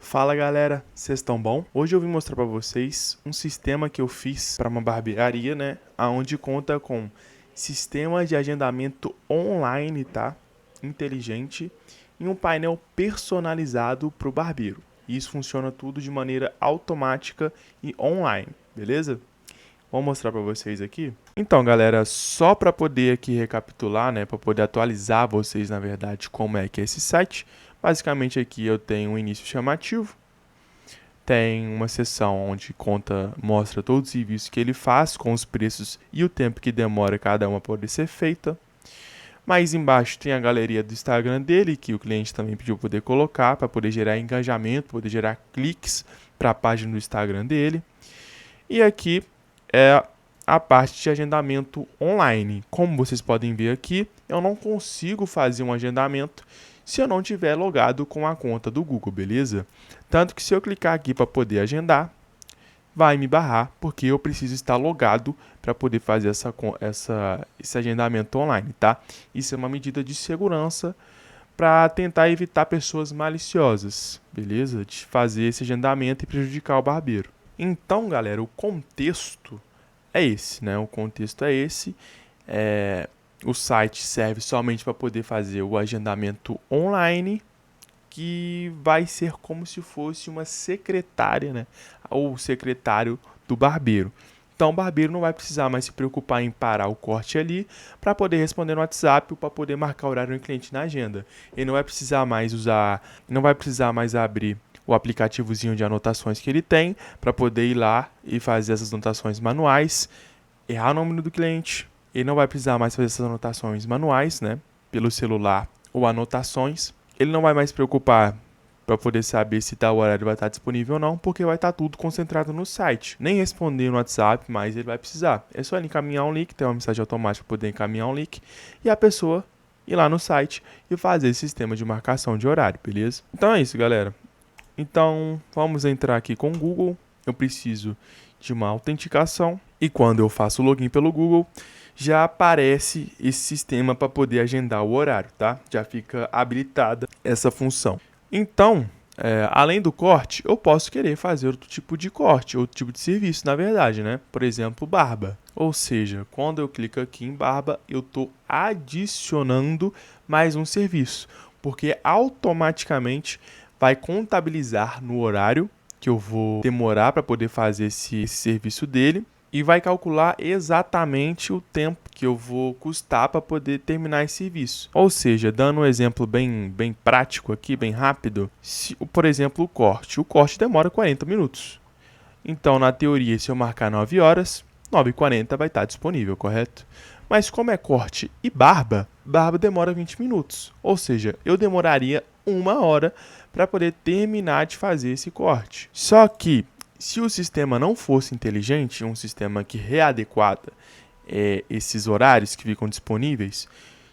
Fala galera, vocês estão bom? Hoje eu vim mostrar para vocês um sistema que eu fiz para uma barbearia, né? Onde conta com sistema de agendamento online, tá? Inteligente e um painel personalizado para o barbeiro. Isso funciona tudo de maneira automática e online, beleza? Vou mostrar para vocês aqui. Então, galera, só para poder aqui recapitular, né, para poder atualizar vocês, na verdade, como é que é esse site. Basicamente aqui eu tenho um início chamativo, tem uma seção onde mostra todos os serviços que ele faz, com os preços e o tempo que demora cada uma poder ser feita. Mais embaixo tem a galeria do Instagram dele, que o cliente também pediu poder colocar, para poder gerar engajamento, poder gerar cliques para a página do Instagram dele. E aqui é a parte de agendamento online. Como vocês podem ver aqui, eu não consigo fazer um agendamento se eu não tiver logado com a conta do Google, beleza? Tanto que se eu clicar aqui para poder agendar, vai me barrar, porque eu preciso estar logado para poder fazer esse agendamento online, tá? Isso é uma medida de segurança para tentar evitar pessoas maliciosas, beleza? De fazer esse agendamento e prejudicar o barbeiro. Então, galera, o contexto é esse, né? O contexto é esse. O site serve somente para poder fazer o agendamento online, que vai ser como se fosse uma secretária, né? Ou secretário do barbeiro. Então, o barbeiro não vai precisar mais se preocupar em parar o corte ali para poder responder no WhatsApp ou para poder marcar o horário do cliente na agenda. Ele não vai precisar mais abrir o aplicativozinho de anotações que ele tem para poder ir lá e fazer essas anotações manuais, errar o nome do cliente. Ele não vai precisar mais fazer essas anotações manuais, né, pelo celular ou anotações. Ele não vai mais se preocupar para poder saber se tal horário vai estar disponível ou não, porque vai estar tudo concentrado no site. Nem responder no WhatsApp, mas ele vai precisar. É só ele encaminhar um link, tem uma mensagem automática para poder encaminhar um link, e a pessoa ir lá no site e fazer esse sistema de marcação de horário, beleza? Então é isso, galera. Então, vamos entrar aqui com o Google. Eu preciso de uma autenticação. E quando eu faço o login pelo Google, já aparece esse sistema para poder agendar o horário, tá? Já fica habilitada essa função. Então, além do corte, eu posso querer fazer outro tipo de corte, outro tipo de serviço, na verdade, né? Por exemplo, barba. Ou seja, quando eu clico aqui em barba, eu estou adicionando mais um serviço, porque automaticamente vai contabilizar no horário que eu vou demorar para poder fazer esse serviço dele e vai calcular exatamente o tempo que eu vou custar para poder terminar esse serviço. Ou seja, dando um exemplo bem prático aqui, bem rápido, por exemplo, o corte demora 40 minutos. Então, na teoria, se eu marcar 9 horas, 9h40 vai estar disponível, correto? Mas como é corte e barba demora 20 minutos. Ou seja, eu demoraria 1 hora para poder terminar de fazer esse corte. Só que, se o sistema não fosse inteligente, um sistema que readequada esses horários que ficam disponíveis,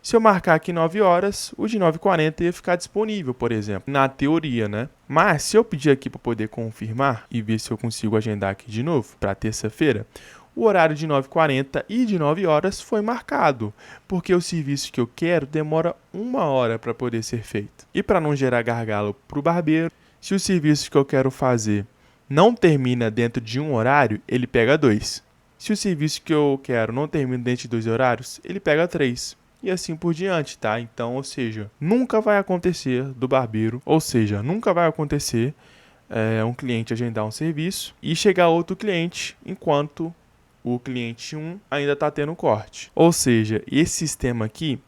se eu marcar aqui 9 horas, o de 9h40 ia ficar disponível, por exemplo, na teoria, né? Mas se eu pedir aqui para poder confirmar e ver se eu consigo agendar aqui de novo para terça-feira, o horário de 9h40 e de 9 horas foi marcado, porque o serviço que eu quero demora 1 hora para poder ser feito. E para não gerar gargalo para o barbeiro, se o serviço que eu quero fazer não termina dentro de um horário, ele pega 2. Se o serviço que eu quero não termina dentro de 2 horários, ele pega 3. E assim por diante, tá? Então, ou seja, nunca vai acontecer do barbeiro, nunca vai acontecer um cliente agendar um serviço e chegar outro cliente enquanto o cliente 1 ainda está tendo corte. Ou seja, esse sistema aqui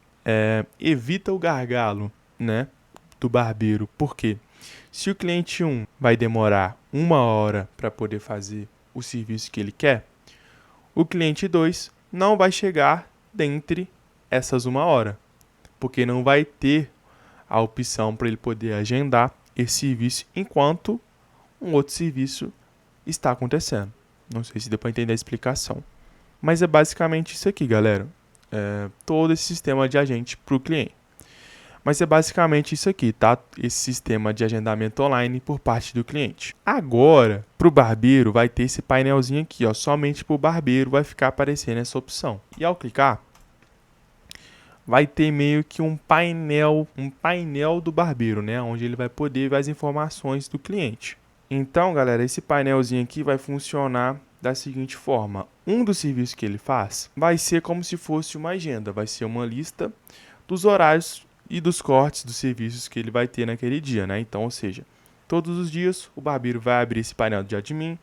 evita o gargalo, né, do barbeiro. Por quê? Se o cliente 1 vai demorar 1 hora para poder fazer o serviço que ele quer, o cliente 2 não vai chegar dentre essas 1 hora, porque não vai ter a opção para ele poder agendar esse serviço enquanto um outro serviço está acontecendo. Não sei se deu para entender a explicação. Mas é basicamente isso aqui, galera. Todo esse sistema de agente para o cliente. Mas é basicamente isso aqui, tá? Esse sistema de agendamento online por parte do cliente. Agora, para o barbeiro, vai ter esse painelzinho aqui, ó. Somente para o barbeiro vai ficar aparecendo essa opção. E ao clicar, vai ter meio que um painel do barbeiro, né, onde ele vai poder ver as informações do cliente. Então, galera, esse painelzinho aqui vai funcionar da seguinte forma: um dos serviços que ele faz vai ser como se fosse uma agenda, vai ser uma lista dos horários e dos cortes dos serviços que ele vai ter naquele dia, né? Então, ou seja, todos os dias o barbeiro vai abrir esse painel de admin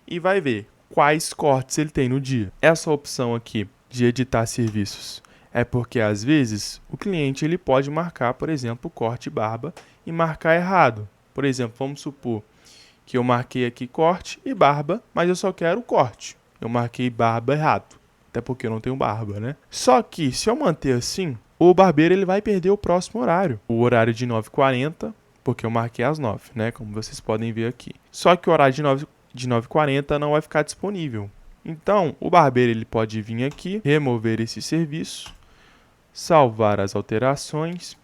e vai ver quais cortes ele tem no dia. Essa opção aqui de editar serviços é porque às vezes o cliente ele pode marcar, por exemplo, corte barba e marcar errado. Por exemplo, vamos supor que eu marquei aqui corte e barba, mas eu só quero corte. Eu marquei barba errado, até porque eu não tenho barba, né? Só que se eu manter assim, o barbeiro ele vai perder o próximo horário. O horário de 9h40, porque eu marquei às 9, né? Como vocês podem ver aqui. Só que o horário de 9h40 não vai ficar disponível. Então, o barbeiro ele pode vir aqui, remover esse serviço, salvar as alterações,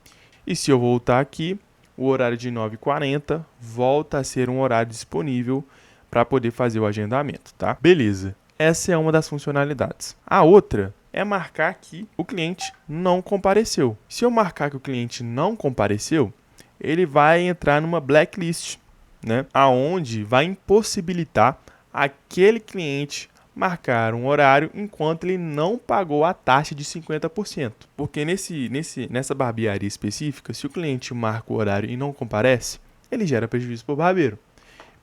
e se eu voltar aqui, o horário de 9h40 volta a ser um horário disponível para poder fazer o agendamento, tá? Beleza. Essa é uma das funcionalidades. A outra é marcar que o cliente não compareceu. Se eu marcar que o cliente não compareceu, ele vai entrar numa blacklist, né? Aonde vai impossibilitar aquele cliente marcar um horário enquanto ele não pagou a taxa de 50%. Porque nessa barbearia específica, se o cliente marca o horário e não comparece, ele gera prejuízo para o barbeiro.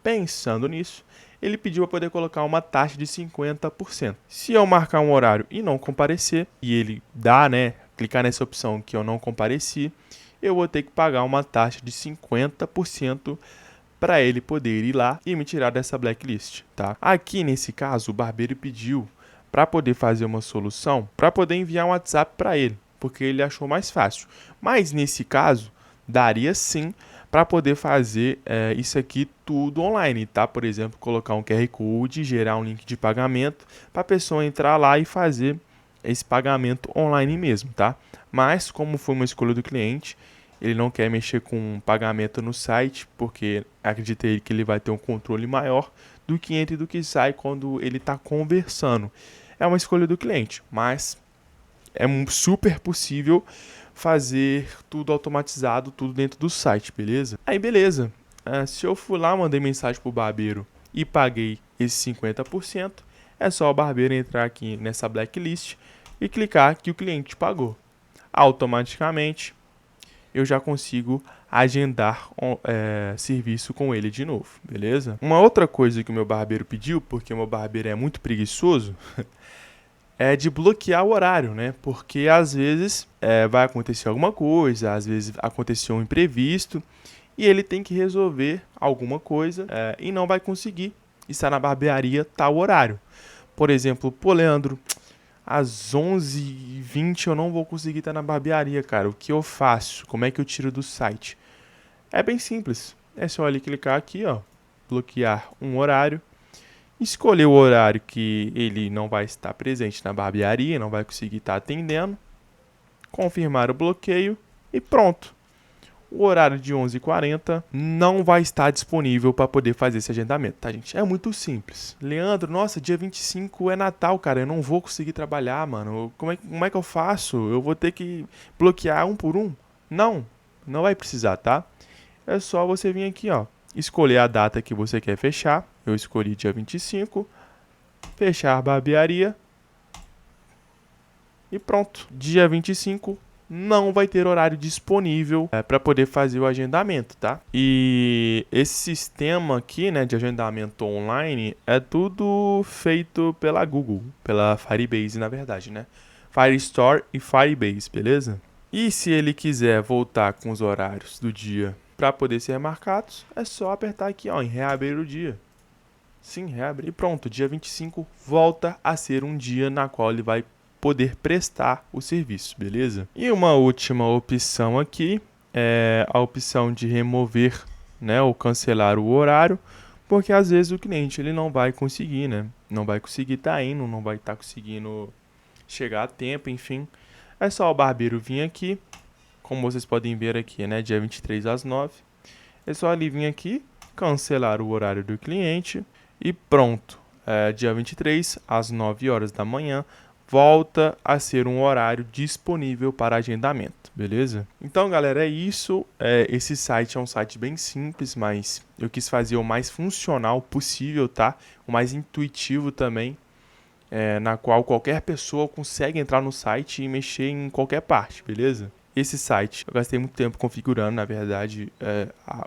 Pensando nisso, ele pediu para poder colocar uma taxa de 50%. Se eu marcar um horário e não comparecer, e ele dá, né, clicar nessa opção que eu não compareci, eu vou ter que pagar uma taxa de 50% para ele poder ir lá e me tirar dessa blacklist, tá? Aqui nesse caso, o barbeiro pediu para poder fazer uma solução, para poder enviar um WhatsApp para ele, porque ele achou mais fácil. Mas nesse caso, daria sim para poder fazer isso aqui tudo online, tá? Por exemplo, colocar um QR Code, gerar um link de pagamento para a pessoa entrar lá e fazer esse pagamento online mesmo, tá? Mas como foi uma escolha do cliente, ele não quer mexer com pagamento no site, porque acredita ele que ele vai ter um controle maior do que entra e do que sai quando ele está conversando. É uma escolha do cliente, mas é super possível fazer tudo automatizado, tudo dentro do site, beleza? Aí beleza, se eu fui lá, mandei mensagem pro barbeiro e paguei esses 50%, é só o barbeiro entrar aqui nessa blacklist e clicar que o cliente pagou. Automaticamente eu já consigo agendar serviço com ele de novo, beleza? Uma outra coisa que o meu barbeiro pediu, porque o meu barbeiro é muito preguiçoso, é de bloquear o horário, né? Porque às vezes vai acontecer alguma coisa, às vezes aconteceu um imprevisto e ele tem que resolver alguma coisa e não vai conseguir estar na barbearia tal horário. Por exemplo, pô, Leandro, às 11h20 eu não vou conseguir estar na barbearia, cara. O que eu faço? Como é que eu tiro do site? É bem simples. É só ele clicar aqui, ó, bloquear um horário, escolher o horário que ele não vai estar presente na barbearia, não vai conseguir estar atendendo, confirmar o bloqueio e pronto. O horário de 11h40 não vai estar disponível para poder fazer esse agendamento, tá, gente? É muito simples. Leandro, nossa, dia 25 é Natal, cara, eu não vou conseguir trabalhar, mano. Como é que eu faço? Eu vou ter que bloquear um por um? Não vai precisar, tá? É só você vir aqui, ó, escolher a data que você quer fechar. Eu escolhi dia 25, fechar barbearia e pronto. Dia 25 não vai ter horário disponível para poder fazer o agendamento, tá? E esse sistema aqui, né, de agendamento online é tudo feito pela Google, pela Firebase, na verdade, né? Firestore e Firebase, beleza? E se ele quiser voltar com os horários do dia para poder ser remarcados, é só apertar aqui, ó, em reabrir o dia. Sim, reabrir e pronto. Dia 25 volta a ser um dia na qual ele vai poder prestar o serviço, beleza? E uma última opção aqui é a opção de remover, né, ou cancelar o horário, porque às vezes o cliente ele não vai conseguir, né? Não vai conseguir estar indo, não vai estar conseguindo chegar a tempo, enfim. É só o barbeiro vir aqui, como vocês podem ver aqui, né, dia 23 às 9. É só ele vir aqui, cancelar o horário do cliente e pronto. Dia 23 às 9 horas da manhã, volta a ser um horário disponível para agendamento, beleza? Então, galera, é isso. Esse site é um site bem simples, mas eu quis fazer o mais funcional possível, tá? O mais intuitivo também, na qual qualquer pessoa consegue entrar no site e mexer em qualquer parte, beleza? Esse site, eu gastei muito tempo configurando, na verdade,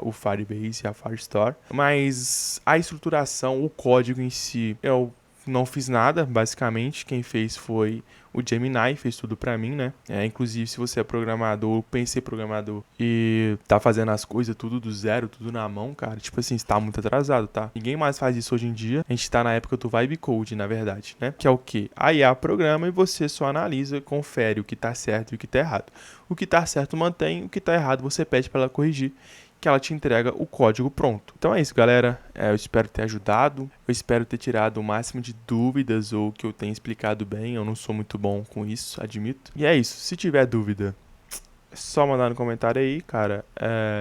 o Firebase e a Firestore, mas a estruturação, o código em si, eu não fiz nada, basicamente. Quem fez foi o Gemini, fez tudo pra mim, né? Inclusive, se você é programador, eu pensei programador e tá fazendo as coisas tudo do zero, tudo na mão, cara, tipo assim, está muito atrasado, tá? Ninguém mais faz isso hoje em dia. A gente tá na época do Vibe Code, na verdade, né? Que é o quê? A IA programa e você só analisa, confere o que tá certo e o que tá errado. O que tá certo mantém, o que tá errado você pede para ela corrigir, que ela te entrega o código pronto. Então é isso, galera. Eu espero ter ajudado. Eu espero ter tirado o máximo de dúvidas ou que eu tenha explicado bem. Eu não sou muito bom com isso, admito. E é isso. Se tiver dúvida, é só mandar no comentário aí, cara.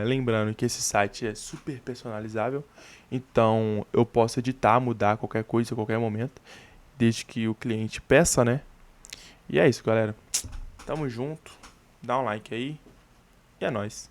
Lembrando que esse site é super personalizável. Então eu posso editar, mudar qualquer coisa a qualquer momento, desde que o cliente peça, né? E é isso, galera. Tamo junto. Dá um like aí. E é nóis.